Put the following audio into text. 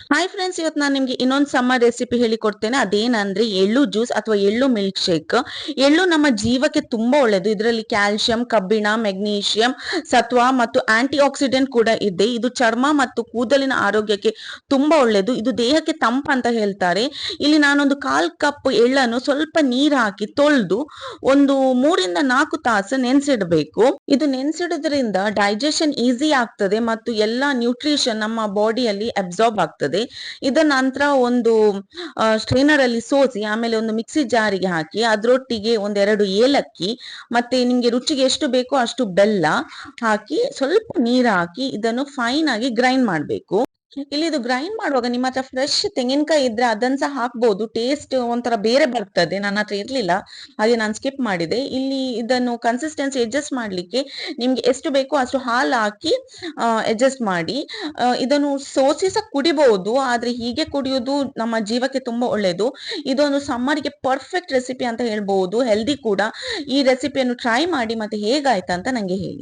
Hi friends, ಇವತ್ತು ನಾನು ನಿಮಗೆ ಇನ್ನೊಂದು ಸಮ್ಮರ್ ರೆಸಿಪಿ ಹೇಳಿಕೊಡ್ತೇನೆ. ಅದೇನಂದ್ರೆ ಎಳ್ಳು ಜ್ಯೂಸ್ ಅಥವಾ ಎಳ್ಳು ಮಿಲ್ಕ್ ಶೇಕ್. ಎಳ್ಳು ನಮ್ಮ ಜೀವಕ್ಕೆ ತುಂಬಾ ಒಳ್ಳೆಯದು. ಇದರಲ್ಲಿ ಕ್ಯಾಲ್ಸಿಯಂ, ಕಬ್ಬಿಣ, ಮೆಗ್ನೀಷಿಯಂ, ಸತ್ವ ಮತ್ತು ಆಂಟಿ ಆಕ್ಸಿಡೆಂಟ್ ಕೂಡ ಇದೆ. ಇದು ಚರ್ಮ ಮತ್ತು ಕೂದಲಿನ ಆರೋಗ್ಯಕ್ಕೆ ತುಂಬಾ ಒಳ್ಳೆಯದು. ಇದು ದೇಹಕ್ಕೆ ತಂಪು ಅಂತ ಹೇಳ್ತಾರೆ. ಇಲ್ಲಿ ನಾನೊಂದು 1/4 ಕಪ್ ಎಳ್ಳನ್ನು ಸ್ವಲ್ಪ ನೀರು ಹಾಕಿ ತೊಳೆದು ಒಂದು 3 ಇಂದ 4 ತಾಸು ನೆನೆಸಿಡಬೇಕು. ಇದು ನೆನೆಸಿಡೋದ್ರಿಂದ ಡೈಜೆಷನ್ ಈಸಿ ಆಗ್ತದೆ ಮತ್ತು ಎಲ್ಲ ನ್ಯೂಟ್ರಿಷನ್ ನಮ್ಮ ಬಾಡಿಯಲ್ಲಿ ಅಬ್ಸಾರ್ಬ್ ಆಗ್ತದೆ. ಇದರ ನಂತರ ಒಂದು ಸ್ಟ್ರೈನರ್ ಅಲ್ಲಿ ಸೋಸಿ ಆಮೇಲೆ ಒಂದು ಮಿಕ್ಸಿ ಜಾರಿಗೆ ಹಾಕಿ ಅದರೊಟ್ಟಿಗೆ 1-2 ಏಲಕ್ಕಿ ಮತ್ತೆ ನಿಮ್ಗೆ ರುಚಿಗೆ ಎಷ್ಟು ಬೇಕೋ ಅಷ್ಟು ಬೆಲ್ಲ ಹಾಕಿ ಸ್ವಲ್ಪ ನೀರು ಹಾಕಿ ಇದನ್ನು ಫೈನ್ ಆಗಿ ಗ್ರೈಂಡ್ ಮಾಡಬೇಕು. ಇಲ್ಲಿ ಇದು ಗ್ರೈಂಡ್ ಮಾಡುವಾಗ ನಿಮ್ಮ ಹತ್ರ ಫ್ರೆಶ್ ತೆಂಗಿನಕಾಯಿ ಇದ್ರೆ ಅದನ್ನ ಸಹ ಹಾಕ್ಬಹುದು. ಟೇಸ್ಟ್ ಒಂಥರ ಬೇರೆ ಬರ್ತದೆ. ನನ್ನ ಹತ್ರ ಇರ್ಲಿಲ್ಲ, ಹಾಗೆ ನಾನು ಸ್ಕಿಪ್ ಮಾಡಿದೆ. ಇಲ್ಲಿ ಇದನ್ನು ಕನ್ಸಿಸ್ಟೆನ್ಸಿ ಅಡ್ಜಸ್ಟ್ ಮಾಡ್ಲಿಕ್ಕೆ ನಿಮ್ಗೆ ಎಷ್ಟು ಬೇಕೋ ಅಷ್ಟು ಹಾಲು ಹಾಕಿ ಅಡ್ಜಸ್ಟ್ ಮಾಡಿ. ಇದನ್ನು ಸೋಸಿ ಸಹ ಕುಡಿಬಹುದು, ಆದ್ರೆ ಹೀಗೆ ಕುಡಿಯೋದು ನಮ್ಮ ಜೀವಕ್ಕೆ ತುಂಬಾ ಒಳ್ಳೆಯದು. ಇದೊಂದು ಸಮ್ಮರ್ಗೆ ಪರ್ಫೆಕ್ಟ್ ರೆಸಿಪಿ ಅಂತ ಹೇಳ್ಬಹುದು, ಹೆಲ್ದಿ ಕೂಡ. ಈ ರೆಸಿಪಿಯನ್ನು ಟ್ರೈ ಮಾಡಿ ಮತ್ತೆ ಹೇಗಾಯ್ತಾ ಅಂತ ನಂಗೆ ಹೇಳಿ.